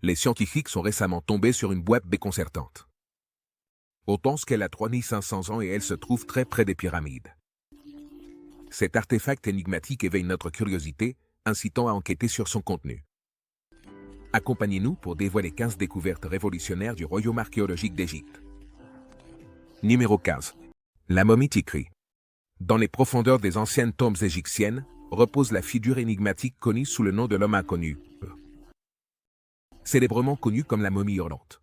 les scientifiques sont récemment tombés sur une boîte déconcertante. On pense qu'elle a 3500 ans et elle se trouve très près des pyramides. Cet artefact énigmatique éveille notre curiosité, incitant à enquêter sur son contenu. Accompagnez-nous pour dévoiler 15 découvertes révolutionnaires du royaume archéologique d'Égypte. Numéro 15. La momie Tikri. Dans les profondeurs des anciennes tombes égyptiennes, repose la figure énigmatique connue sous le nom de l'homme inconnu, célèbrement connue comme la momie hurlante.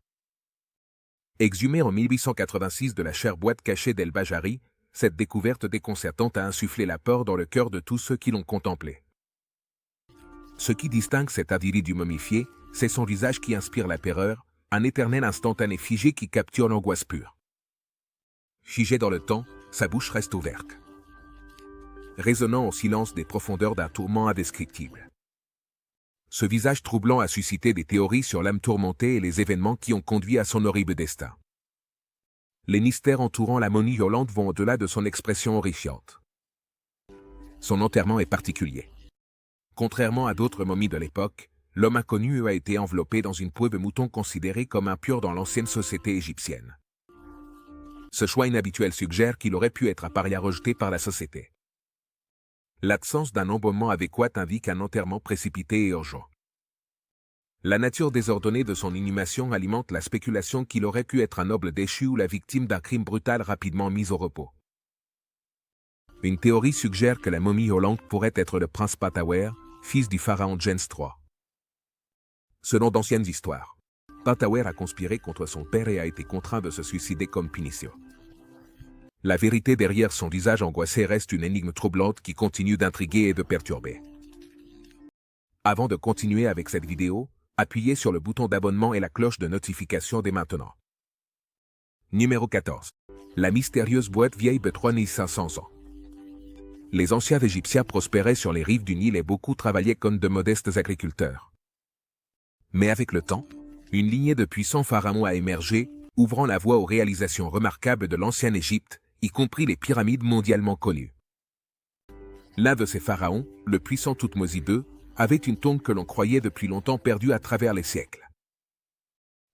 Exhumée en 1886 de la chère boîte cachée d'El Bajari, cette découverte déconcertante a insufflé la peur dans le cœur de tous ceux qui l'ont contemplée. Ce qui distingue cet individu momifié, c'est son visage qui inspire la terreur, un éternel instantané figé qui capture l'angoisse pure. Figé dans le temps, sa bouche reste ouverte, résonnant au silence des profondeurs d'un tourment indescriptible. Ce visage troublant a suscité des théories sur l'âme tourmentée et les événements qui ont conduit à son horrible destin. Les mystères entourant la momie hurlante vont au-delà de son expression horrifiante. Son enterrement est particulier. Contrairement à d'autres momies de l'époque, l'homme inconnu a été enveloppé dans une peau de mouton considérée comme impure dans l'ancienne société égyptienne. Ce choix inhabituel suggère qu'il aurait pu être un paria rejeté par la société. L'absence d'un embaumement adéquat indique un enterrement précipité et urgent. La nature désordonnée de son inhumation alimente la spéculation qu'il aurait pu être un noble déchu ou la victime d'un crime brutal rapidement mis au repos. Une théorie suggère que la momie hurlante pourrait être le prince Patawer, fils du pharaon Gens III. Selon d'anciennes histoires, Patawer a conspiré contre son père et a été contraint de se suicider comme punition. La vérité derrière son visage angoissé reste une énigme troublante qui continue d'intriguer et de perturber. Avant de continuer avec cette vidéo, appuyez sur le bouton d'abonnement et la cloche de notification dès maintenant. Numéro 14. La mystérieuse boîte vieille de 3500 ans. Les anciens Égyptiens prospéraient sur les rives du Nil et beaucoup travaillaient comme de modestes agriculteurs. Mais avec le temps, une lignée de puissants pharaons a émergé, ouvrant la voie aux réalisations remarquables de l'ancienne Égypte, y compris les pyramides mondialement connues. L'un de ces pharaons, le puissant Thoutmôsis II, avait une tombe que l'on croyait depuis longtemps perdue à travers les siècles.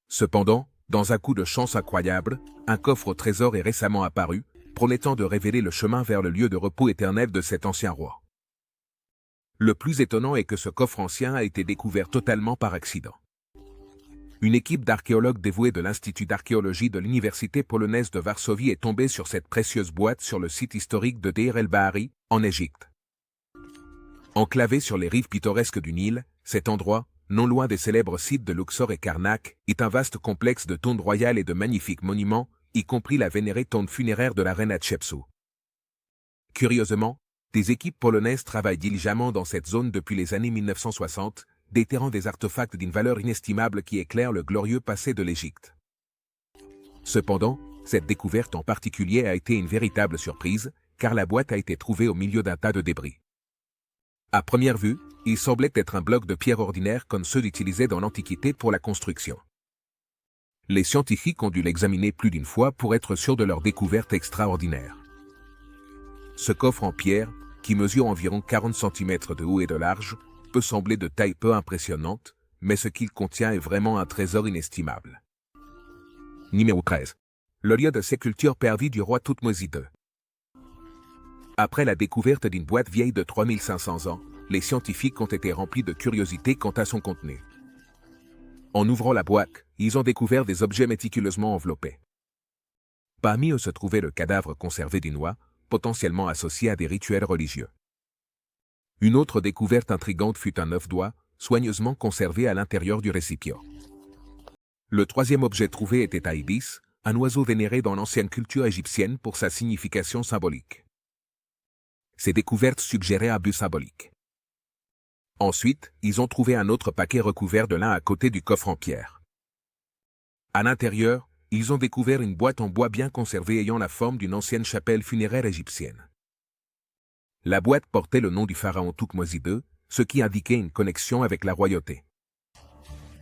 Cependant, dans un coup de chance incroyable, un coffre au trésor est récemment apparu, promettant de révéler le chemin vers le lieu de repos éternel de cet ancien roi. Le plus étonnant est que ce coffre ancien a été découvert totalement par accident. Une équipe d'archéologues dévoués de l'Institut d'archéologie de l'Université polonaise de Varsovie est tombée sur cette précieuse boîte sur le site historique de Deir el-Bahari, en Égypte. Enclavé sur les rives pittoresques du Nil, cet endroit, non loin des célèbres sites de Luxor et Karnak, est un vaste complexe de tombes royales et de magnifiques monuments, y compris la vénérée tombe funéraire de la reine Hatshepsut. Curieusement, des équipes polonaises travaillent diligemment dans cette zone depuis les années 1960, déterrant des artefacts d'une valeur inestimable qui éclairent le glorieux passé de l'Égypte. Cependant, cette découverte en particulier a été une véritable surprise, car la boîte a été trouvée au milieu d'un tas de débris. À première vue, il semblait être un bloc de pierre ordinaire comme ceux utilisés dans l'Antiquité pour la construction. Les scientifiques ont dû l'examiner plus d'une fois pour être sûrs de leur découverte extraordinaire. Ce coffre en pierre, qui mesure environ 40 cm de haut et de large, peut sembler de taille peu impressionnante, mais ce qu'il contient est vraiment un trésor inestimable. Numéro 13. Le lieu de sépulture perdu du roi Thoutmôsis II. Après la découverte d'une boîte vieille de 3500 ans, les scientifiques ont été remplis de curiosité quant à son contenu. En ouvrant la boîte, ils ont découvert des objets méticuleusement enveloppés. Parmi eux se trouvait le cadavre conservé d'une oie, potentiellement associé à des rituels religieux. Une autre découverte intrigante fut un œuf d'oie, soigneusement conservé à l'intérieur du récipient. Le troisième objet trouvé était Ibis, un oiseau vénéré dans l'ancienne culture égyptienne pour sa signification symbolique. Ces découvertes suggéraient un but symbolique. Ensuite, ils ont trouvé un autre paquet recouvert de lin à côté du coffre en pierre. À l'intérieur, ils ont découvert une boîte en bois bien conservée ayant la forme d'une ancienne chapelle funéraire égyptienne. La boîte portait le nom du pharaon Thoutmôsis II, ce qui indiquait une connexion avec la royauté.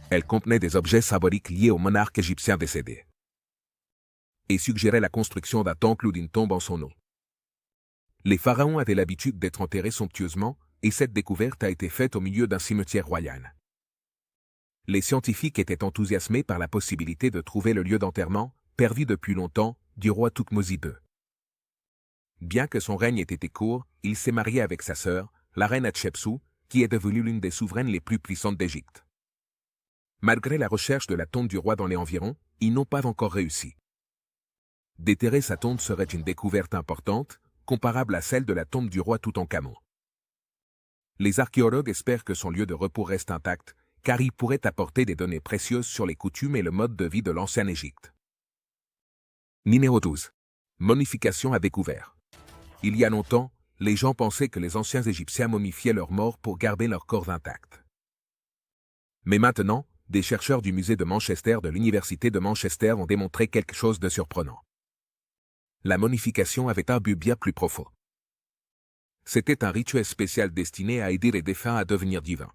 Elle contenait des objets symboliques liés au monarque égyptien décédé et suggérait la construction d'un temple ou d'une tombe en son nom. Les pharaons avaient l'habitude d'être enterrés somptueusement, et cette découverte a été faite au milieu d'un cimetière royal. Les scientifiques étaient enthousiasmés par la possibilité de trouver le lieu d'enterrement, perdu depuis longtemps, du roi Toutmosis II. Bien que son règne ait été court, il s'est marié avec sa sœur, la reine Hatshepsut, qui est devenue l'une des souveraines les plus puissantes d'Égypte. Malgré la recherche de la tombe du roi dans les environs, ils n'ont pas encore réussi. Déterrer sa tombe serait une découverte importante, comparable à celle de la tombe du roi Toutankhamon. Les archéologues espèrent que son lieu de repos reste intact, car il pourrait apporter des données précieuses sur les coutumes et le mode de vie de l'ancienne Égypte. Numéro 12. Momification à découvert. Il y a longtemps, les gens pensaient que les anciens Égyptiens momifiaient leurs morts pour garder leur corps intact. Mais maintenant, des chercheurs du musée de Manchester de l'université de Manchester ont démontré quelque chose de surprenant. La momification avait un but bien plus profond. C'était un rituel spécial destiné à aider les défunts à devenir divins.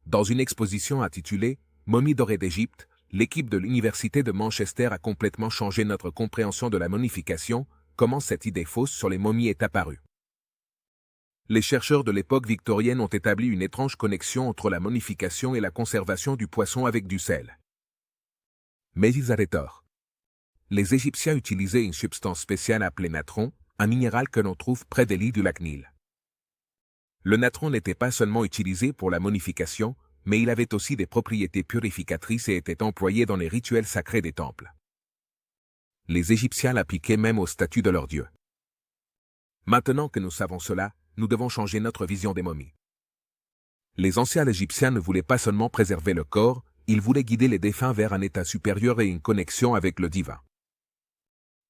Dans une exposition intitulée « Momies dorées d'Égypte », l'équipe de l'université de Manchester a complètement changé notre compréhension de la momification, comment cette idée fausse sur les momies est apparue. Les chercheurs de l'époque victorienne ont établi une étrange connexion entre la momification et la conservation du poisson avec du sel. Mais ils avaient tort. Les Égyptiens utilisaient une substance spéciale appelée natron, un minéral que l'on trouve près des lits du lac Nil. Le natron n'était pas seulement utilisé pour la momification, mais il avait aussi des propriétés purificatrices et était employé dans les rituels sacrés des temples. Les Égyptiens l'appliquaient même au statut de leur dieu. Maintenant que nous savons cela, nous devons changer notre vision des momies. Les anciens Égyptiens ne voulaient pas seulement préserver le corps, ils voulaient guider les défunts vers un état supérieur et une connexion avec le divin.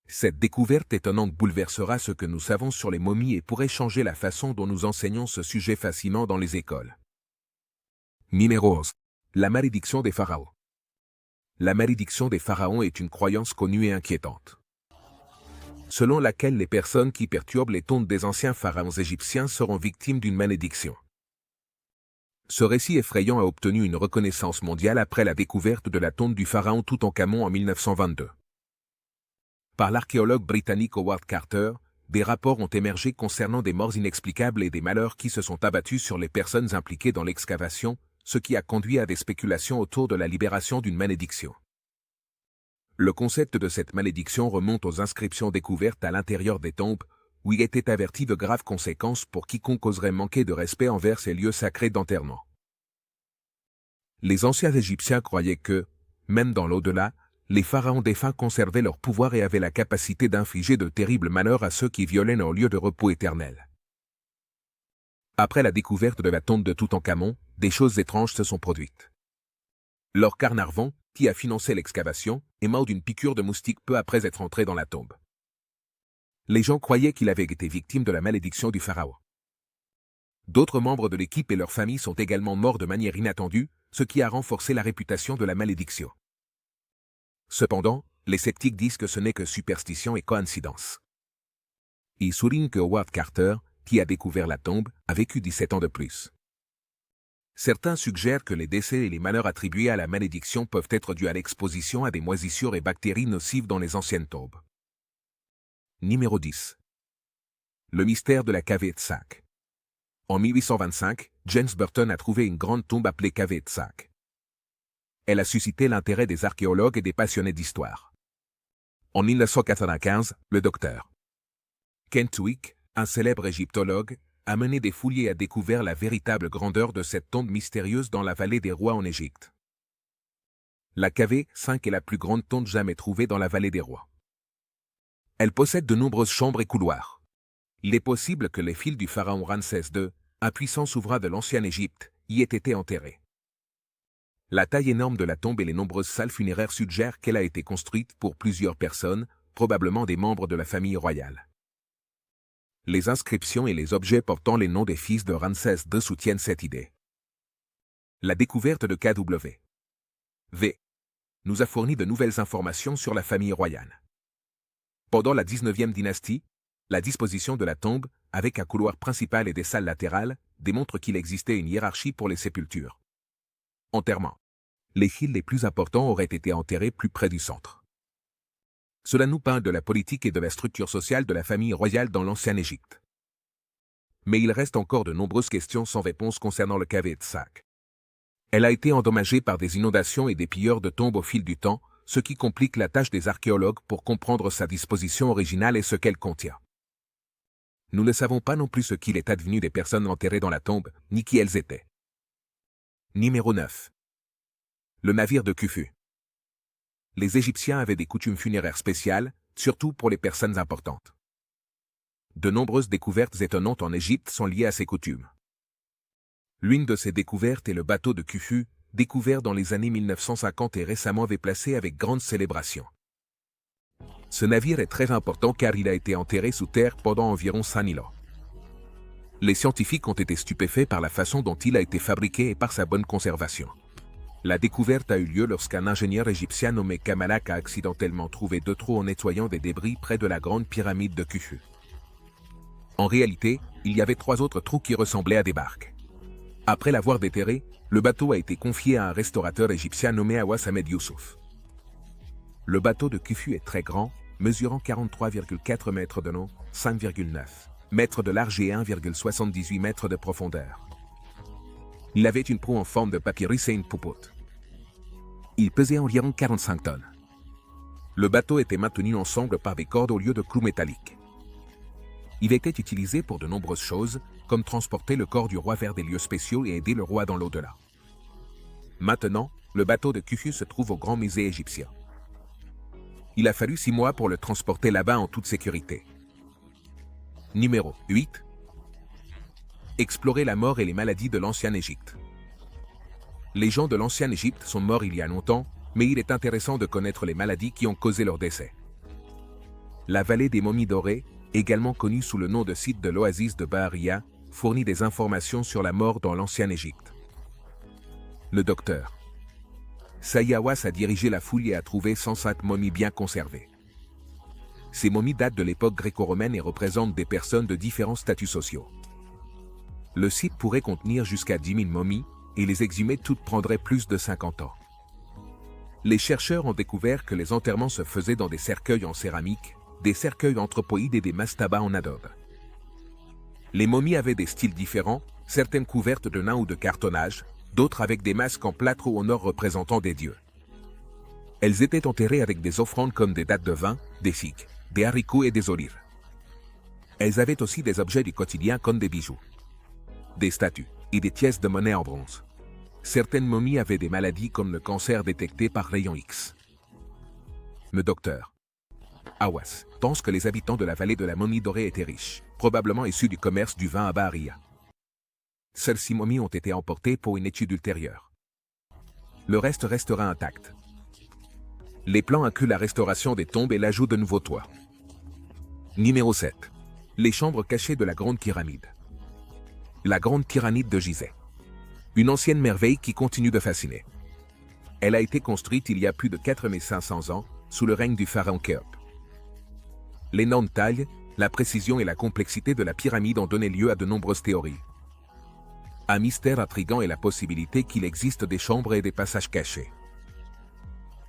Cette découverte étonnante bouleversera ce que nous savons sur les momies et pourrait changer la façon dont nous enseignons ce sujet fascinant dans les écoles. Numéro 11. La malédiction des pharaons. La malédiction des pharaons est une croyance connue et inquiétante, selon laquelle les personnes qui perturbent les tombes des anciens pharaons égyptiens seront victimes d'une malédiction. Ce récit effrayant a obtenu une reconnaissance mondiale après la découverte de la tombe du pharaon Toutankhamon en 1922. Par l'archéologue britannique Howard Carter, des rapports ont émergé concernant des morts inexplicables et des malheurs qui se sont abattus sur les personnes impliquées dans l'excavation, ce qui a conduit à des spéculations autour de la libération d'une malédiction. Le concept de cette malédiction remonte aux inscriptions découvertes à l'intérieur des tombes, où il était averti de graves conséquences pour quiconque oserait manquer de respect envers ces lieux sacrés d'enterrement. Les anciens Égyptiens croyaient que, même dans l'au-delà, les pharaons défunts conservaient leur pouvoir et avaient la capacité d'infliger de terribles malheurs à ceux qui violaient leur lieu de repos éternel. Après la découverte de la tombe de Toutankhamon, des choses étranges se sont produites. Lord Carnarvon, qui a financé l'excavation, est mort d'une piqûre de moustique peu après être entré dans la tombe. Les gens croyaient qu'il avait été victime de la malédiction du pharaon. D'autres membres de l'équipe et leurs familles sont également morts de manière inattendue, ce qui a renforcé la réputation de la malédiction. Cependant, les sceptiques disent que ce n'est que superstition et coïncidence. Ils soulignent que Howard Carter, qui a découvert la tombe, a vécu 17 ans de plus. Certains suggèrent que les décès et les malheurs attribués à la malédiction peuvent être dus à l'exposition à des moisissures et bactéries nocives dans les anciennes tombes. Numéro 10. Le mystère de la cave Etzak. En 1825, James Burton a trouvé une grande tombe appelée cave Etzak. Elle a suscité l'intérêt des archéologues et des passionnés d'histoire. En 1995, le docteur Kent Wick, un célèbre égyptologue, a mené des fouilles et a découvert la véritable grandeur de cette tombe mystérieuse dans la vallée des rois en Égypte. La cave 5 est la plus grande tombe jamais trouvée dans la vallée des rois. Elle possède de nombreuses chambres et couloirs. Il est possible que les fils du pharaon Ramsès II, un puissant souverain de l'ancienne Égypte, y aient été enterrés. La taille énorme de la tombe et les nombreuses salles funéraires suggèrent qu'elle a été construite pour plusieurs personnes, probablement des membres de la famille royale. Les inscriptions et les objets portant les noms des fils de Ramsès II soutiennent cette idée. La découverte de KW V nous a fourni de nouvelles informations sur la famille royale. Pendant la 19e dynastie, la disposition de la tombe, avec un couloir principal et des salles latérales, démontre qu'il existait une hiérarchie pour les sépultures. Enterrement. Les fils les plus importants auraient été enterrés plus près du centre. Cela nous parle de la politique et de la structure sociale de la famille royale dans l'ancienne Égypte. Mais il reste encore de nombreuses questions sans réponse concernant le cave Etzak. Elle a été endommagée par des inondations et des pilleurs de tombes au fil du temps, ce qui complique la tâche des archéologues pour comprendre sa disposition originale et ce qu'elle contient. Nous ne savons pas non plus ce qu'il est advenu des personnes enterrées dans la tombe, ni qui elles étaient. Numéro 9. Le navire de Khufu. Les Égyptiens avaient des coutumes funéraires spéciales, surtout pour les personnes importantes. De nombreuses découvertes étonnantes en Égypte sont liées à ces coutumes. L'une de ces découvertes est le bateau de Khufu, découvert dans les années 1950 et récemment déplacé avec grande célébration. Ce navire est très important car il a été enterré sous terre pendant environ 5000 ans. Les scientifiques ont été stupéfaits par la façon dont il a été fabriqué et par sa bonne conservation. La découverte a eu lieu lorsqu'un ingénieur égyptien nommé Kamalak a accidentellement trouvé 2 trous en nettoyant des débris près de la grande pyramide de Khufu. En réalité, il y avait 3 autres trous qui ressemblaient à des barques. Après l'avoir déterré, le bateau a été confié à un restaurateur égyptien nommé Awas Ahmed Youssouf. Le bateau de Khufu est très grand, mesurant 43,4 mètres de long, 5,9 mètres de large et 1,78 mètres de profondeur. Il avait une proue en forme de papyrus et une poupoute. Il pesait environ 45 tonnes. Le bateau était maintenu ensemble par des cordes au lieu de clous métalliques. Il était utilisé pour de nombreuses choses, comme transporter le corps du roi vers des lieux spéciaux et aider le roi dans l'au-delà. Maintenant, le bateau de Khufu se trouve au Grand Musée égyptien. Il a fallu 6 mois pour le transporter là-bas en toute sécurité. Numéro 8. Explorer la mort et les maladies de l'ancienne Égypte. Les gens de l'ancienne Égypte sont morts il y a longtemps, mais il est intéressant de connaître les maladies qui ont causé leur décès. La vallée des momies dorées, également connue sous le nom de site de l'oasis de Baharia, fournit des informations sur la mort dans l'ancienne Égypte. Le docteur Saïd Hawass a dirigé la fouille et a trouvé 105 momies bien conservées. Ces momies datent de l'époque gréco-romaine et représentent des personnes de différents statuts sociaux. Le site pourrait contenir jusqu'à 10 000 momies, et les exhumer toutes prendraient plus de 50 ans. Les chercheurs ont découvert que les enterrements se faisaient dans des cercueils en céramique, des cercueils anthropoïdes et des mastabas en adobe. Les momies avaient des styles différents, certaines couvertes de nains ou de cartonnage, d'autres avec des masques en plâtre ou en or représentant des dieux. Elles étaient enterrées avec des offrandes comme des dattes de vin, des figues, des haricots et des olives. Elles avaient aussi des objets du quotidien comme des bijoux, des statues et des pièces de monnaie en bronze. Certaines momies avaient des maladies comme le cancer détecté par rayon X. Le docteur Hawass pense que les habitants de la vallée de la momie dorée étaient riches, probablement issus du commerce du vin à Baharia. Seules 6 momies ont été emportées pour une étude ultérieure. Le reste restera intact. Les plans incluent la restauration des tombes et l'ajout de nouveaux toits. Numéro 7. Les chambres cachées de la Grande Pyramide. La Grande Pyramide de Gizeh. Une ancienne merveille qui continue de fasciner. Elle a été construite il y a plus de 4500 ans, sous le règne du pharaon Khéops. L'énorme taille, la précision et la complexité de la pyramide ont donné lieu à de nombreuses théories. Un mystère intrigant est la possibilité qu'il existe des chambres et des passages cachés.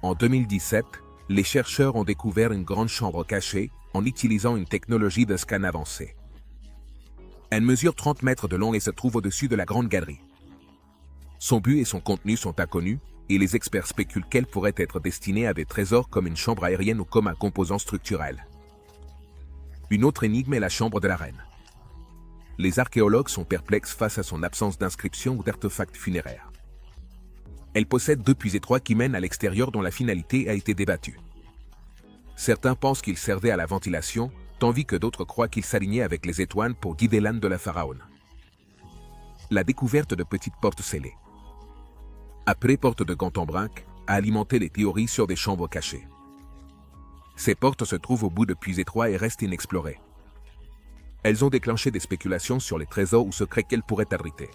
En 2017, les chercheurs ont découvert une grande chambre cachée en utilisant une technologie de scan avancée. Elle mesure 30 mètres de long et se trouve au-dessus de la grande galerie. Son but et son contenu sont inconnus, et les experts spéculent qu'elle pourrait être destinée à des trésors comme une chambre aérienne ou comme un composant structurel. Une autre énigme est la chambre de la reine. Les archéologues sont perplexes face à son absence d'inscription ou d'artefacts funéraires. Elle possède 2 puits étroits qui mènent à l'extérieur dont la finalité a été débattue. Certains pensent qu'il servait à la ventilation, tandis que d'autres croient qu'il s'alignait avec les étoiles pour guider l'âne de la pharaone. La découverte de petites portes scellées, appelées portes de Gantambrink, a alimenté les théories sur des chambres cachées. Ces portes se trouvent au bout de puits étroits et restent inexplorées. Elles ont déclenché des spéculations sur les trésors ou secrets qu'elles pourraient abriter.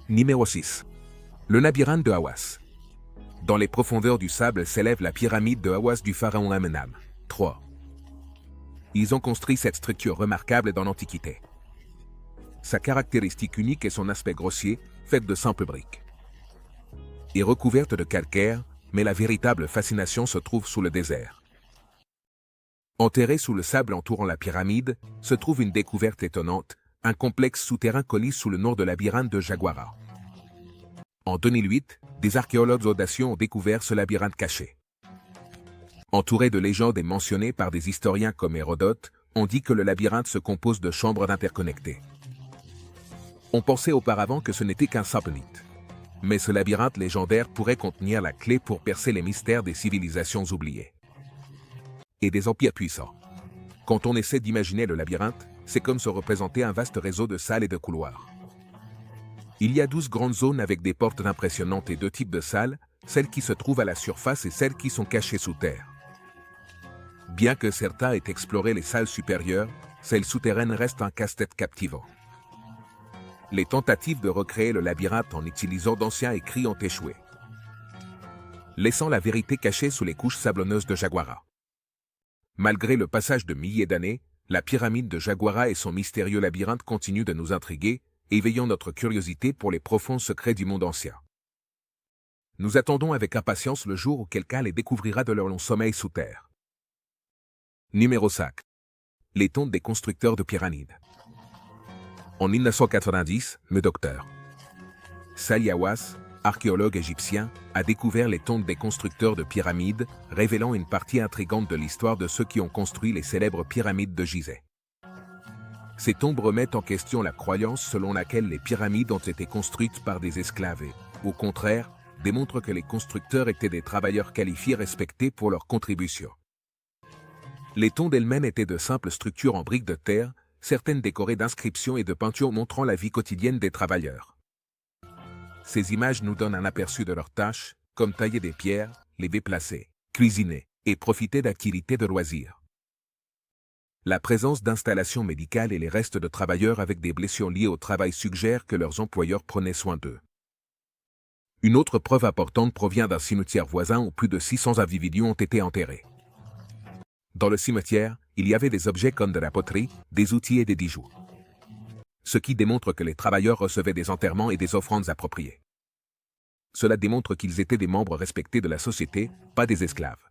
Numéro 6. Le labyrinthe de Hawass. Dans les profondeurs du sable s'élève la pyramide de Hawass du pharaon Amenam III. Ils ont construit cette structure remarquable dans l'Antiquité. Sa caractéristique unique est son aspect grossier, fait de simples briques. Et recouverte de calcaire, mais la véritable fascination se trouve sous le désert. Enterré sous le sable entourant la pyramide, se trouve une découverte étonnante, un complexe souterrain connu sous le nom de labyrinthe de Jaguara. En 2008, des archéologues audacieux ont découvert ce labyrinthe caché. Entouré de légendes et mentionné par des historiens comme Hérodote, on dit que le labyrinthe se compose de chambres interconnectées. On pensait auparavant que ce n'était qu'un simple mythe. Mais ce labyrinthe légendaire pourrait contenir la clé pour percer les mystères des civilisations oubliées. Et des empires puissants. Quand on essaie d'imaginer le labyrinthe, c'est comme se représenter un vaste réseau de salles et de couloirs. Il y a 12 grandes zones avec des portes impressionnantes et deux types de salles, celles qui se trouvent à la surface et celles qui sont cachées sous terre. Bien que certains aient exploré les salles supérieures, celles souterraines restent un casse-tête captivant. Les tentatives de recréer le labyrinthe en utilisant d'anciens écrits ont échoué, laissant la vérité cachée sous les couches sablonneuses de Jaguara. Malgré le passage de milliers d'années, la pyramide de Jaguara et son mystérieux labyrinthe continuent de nous intriguer, éveillant notre curiosité pour les profonds secrets du monde ancien. Nous attendons avec impatience le jour où quelqu'un les découvrira de leur long sommeil sous terre. Numéro 5. Les tombes des constructeurs de pyramides. En 1990, le docteur Saliawas, archéologue égyptien, a découvert les tombes des constructeurs de pyramides, révélant une partie intrigante de l'histoire de ceux qui ont construit les célèbres pyramides de Gizeh. Ces tombes remettent en question la croyance selon laquelle les pyramides ont été construites par des esclaves et, au contraire, démontrent que les constructeurs étaient des travailleurs qualifiés respectés pour leur contribution. Les tombes elles-mêmes étaient de simples structures en briques de terre, certaines décorées d'inscriptions et de peintures montrant la vie quotidienne des travailleurs. Ces images nous donnent un aperçu de leurs tâches, comme tailler des pierres, les déplacer, cuisiner et profiter d'activités de loisirs. La présence d'installations médicales et les restes de travailleurs avec des blessures liées au travail suggèrent que leurs employeurs prenaient soin d'eux. Une autre preuve importante provient d'un cimetière voisin où plus de 600 individus ont été enterrés. Dans le cimetière, il y avait des objets comme de la poterie, des outils et des bijoux. Ce qui démontre que les travailleurs recevaient des enterrements et des offrandes appropriées. Cela démontre qu'ils étaient des membres respectés de la société, pas des esclaves.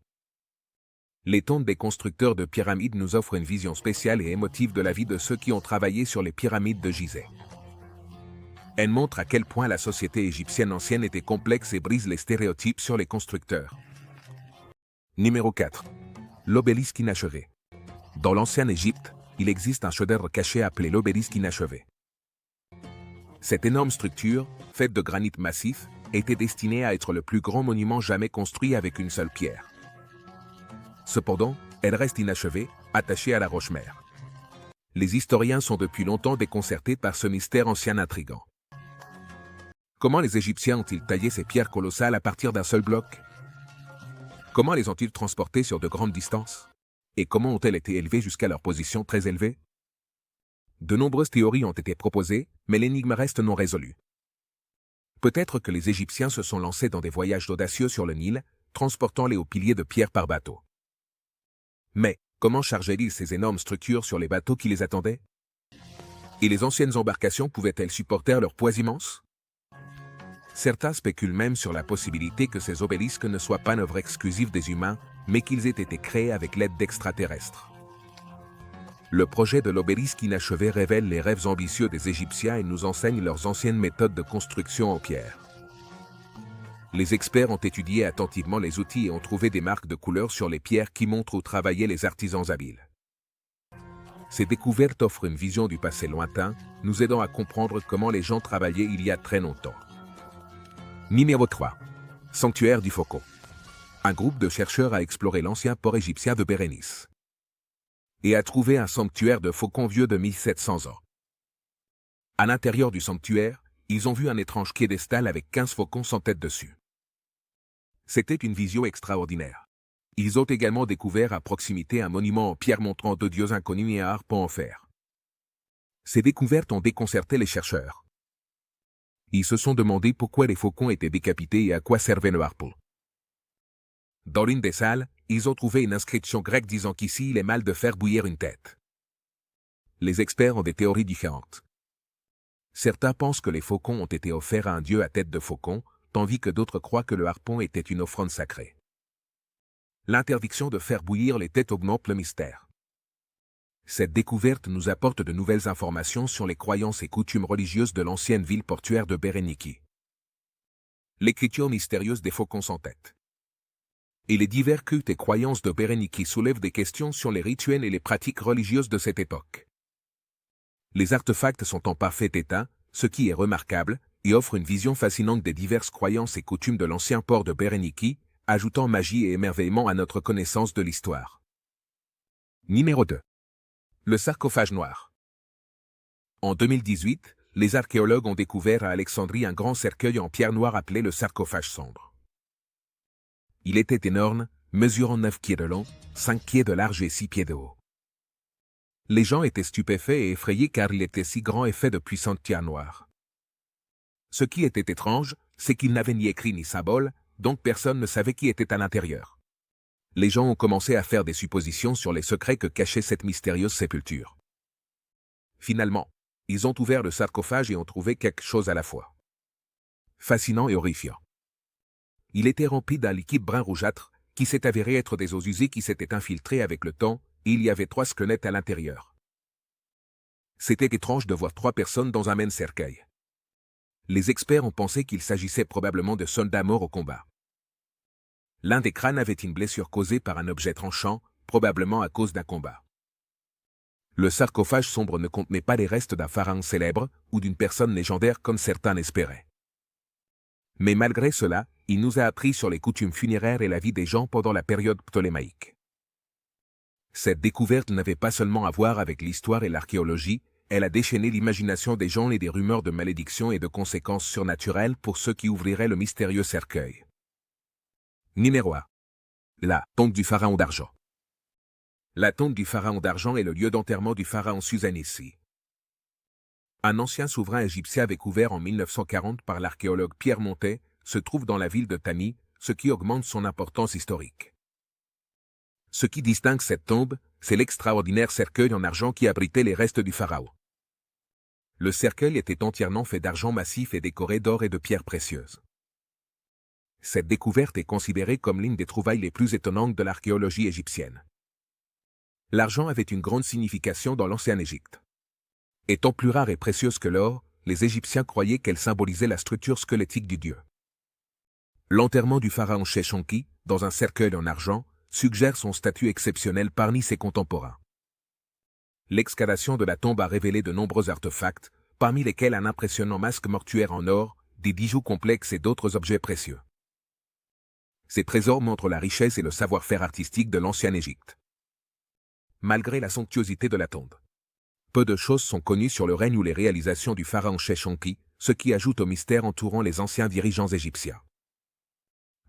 Les tombes des constructeurs de pyramides nous offrent une vision spéciale et émotive de la vie de ceux qui ont travaillé sur les pyramides de Gizeh. Elles montrent à quel point la société égyptienne ancienne était complexe et brise les stéréotypes sur les constructeurs. Numéro 4. L'obélisque inachevé. Dans l'ancienne Égypte, il existe un chef-d'œuvre caché appelé l'obélisque inachevé. Cette énorme structure, faite de granit massif, était destinée à être le plus grand monument jamais construit avec une seule pierre. Cependant, elle reste inachevée, attachée à la roche-mère. Les historiens sont depuis longtemps déconcertés par ce mystère ancien intrigant. Comment les Égyptiens ont-ils taillé ces pierres colossales à partir d'un seul bloc? Comment les ont-ils transportées sur de grandes distances? Et comment ont-elles été élevées jusqu'à leur position très élevée? De nombreuses théories ont été proposées, mais l'énigme reste non résolue. Peut-être que les Égyptiens se sont lancés dans des voyages audacieux sur le Nil, transportant les hauts piliers de pierre par bateau. Mais, comment chargeaient-ils ces énormes structures sur les bateaux qui les attendaient? Et les anciennes embarcations pouvaient-elles supporter leur poids immense? Certains spéculent même sur la possibilité que ces obélisques ne soient pas une œuvre exclusive des humains, mais qu'ils aient été créés avec l'aide d'extraterrestres. Le projet de l'obélisque inachevé révèle les rêves ambitieux des Égyptiens et nous enseigne leurs anciennes méthodes de construction en pierre. Les experts ont étudié attentivement les outils et ont trouvé des marques de couleur sur les pierres qui montrent où travaillaient les artisans habiles. Ces découvertes offrent une vision du passé lointain, nous aidant à comprendre comment les gens travaillaient il y a très longtemps. Numéro 3. Sanctuaire du Faucon. Un groupe de chercheurs a exploré l'ancien port égyptien de Bérénice et a trouvé un sanctuaire de faucons vieux de 1700 ans. À l'intérieur du sanctuaire, ils ont vu un étrange piédestal avec 15 faucons sans tête dessus. C'était une vision extraordinaire. Ils ont également découvert à proximité un monument en pierre montrant deux dieux inconnus et un harpon en fer. Ces découvertes ont déconcerté les chercheurs. Ils se sont demandé pourquoi les faucons étaient décapités et à quoi servait le harpon. Dans l'une des salles, ils ont trouvé une inscription grecque disant qu'ici il est mal de faire bouillir une tête. Les experts ont des théories différentes. Certains pensent que les faucons ont été offerts à un dieu à tête de faucon, tandis que d'autres croient que le harpon était une offrande sacrée. L'interdiction de faire bouillir les têtes augmente le mystère. Cette découverte nous apporte de nouvelles informations sur les croyances et coutumes religieuses de l'ancienne ville portuaire de Béréniki. l'écriture mystérieuse des faucons sans tête. Et les divers cultes et croyances de Bereniki soulèvent des questions sur les rituels et les pratiques religieuses de cette époque. Les artefacts sont en parfait état, ce qui est remarquable, et offre une vision fascinante des diverses croyances et coutumes de l'ancien port de Bereniki, ajoutant magie et émerveillement à notre connaissance de l'histoire. Numéro 2. Le sarcophage noir. En 2018, les archéologues ont découvert à Alexandrie un grand cercueil en pierre noire appelé le sarcophage sombre. Il était énorme, mesurant 9 pieds de long, 5 pieds de large et 6 pieds de haut. Les gens étaient stupéfaits et effrayés car il était si grand et fait de puissantes pierres noires. Ce qui était étrange, c'est qu'il n'avait ni écrit ni symbole, donc personne ne savait qui était à l'intérieur. Les gens ont commencé à faire des suppositions sur les secrets que cachait cette mystérieuse sépulture. Finalement, ils ont ouvert le sarcophage et ont trouvé quelque chose à la fois. Fascinant et horrifiant. Il était rempli d'un liquide brun rougeâtre, qui s'est avéré être des os usés qui s'étaient infiltrés avec le temps, et il y avait 3 squelettes à l'intérieur. C'était étrange de voir 3 personnes dans un même cercueil. Les experts ont pensé qu'il s'agissait probablement de soldats morts au combat. L'un des crânes avait une blessure causée par un objet tranchant, probablement à cause d'un combat. Le sarcophage sombre ne contenait pas les restes d'un pharaon célèbre ou d'une personne légendaire comme certains l'espéraient. Mais malgré cela, il nous a appris sur les coutumes funéraires et la vie des gens pendant la période ptolémaïque. Cette découverte n'avait pas seulement à voir avec l'histoire et l'archéologie, elle a déchaîné l'imagination des gens et des rumeurs de malédictions et de conséquences surnaturelles pour ceux qui ouvriraient le mystérieux cercueil. Numéro 1. La tombe du pharaon d'argent. La tombe du pharaon d'argent est le lieu d'enterrement du pharaon Susanissi. Un ancien souverain égyptien découvert en 1940 par l'archéologue Pierre Montet se trouve dans la ville de Tani, ce qui augmente son importance historique. Ce qui distingue cette tombe, c'est l'extraordinaire cercueil en argent qui abritait les restes du pharaon. Le cercueil était entièrement fait d'argent massif et décoré d'or et de pierres précieuses. Cette découverte est considérée comme l'une des trouvailles les plus étonnantes de l'archéologie égyptienne. L'argent avait une grande signification dans l'ancienne Égypte. Étant plus rare et précieuse que l'or, les Égyptiens croyaient qu'elle symbolisait la structure squelettique du dieu. L'enterrement du pharaon Sheshonki, dans un cercueil en argent, suggère son statut exceptionnel parmi ses contemporains. L'excavation de la tombe a révélé de nombreux artefacts, parmi lesquels un impressionnant masque mortuaire en or, des bijoux complexes et d'autres objets précieux. Ces trésors montrent la richesse et le savoir-faire artistique de l'ancienne Égypte. Malgré la somptuosité de la tombe, peu de choses sont connues sur le règne ou les réalisations du pharaon Sheshonki, ce qui ajoute au mystère entourant les anciens dirigeants égyptiens.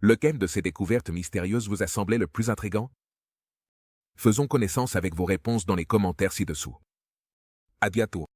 Lequel de ces découvertes mystérieuses vous a semblé le plus intrigant? Faisons connaissance avec vos réponses dans les commentaires ci-dessous. À bientôt.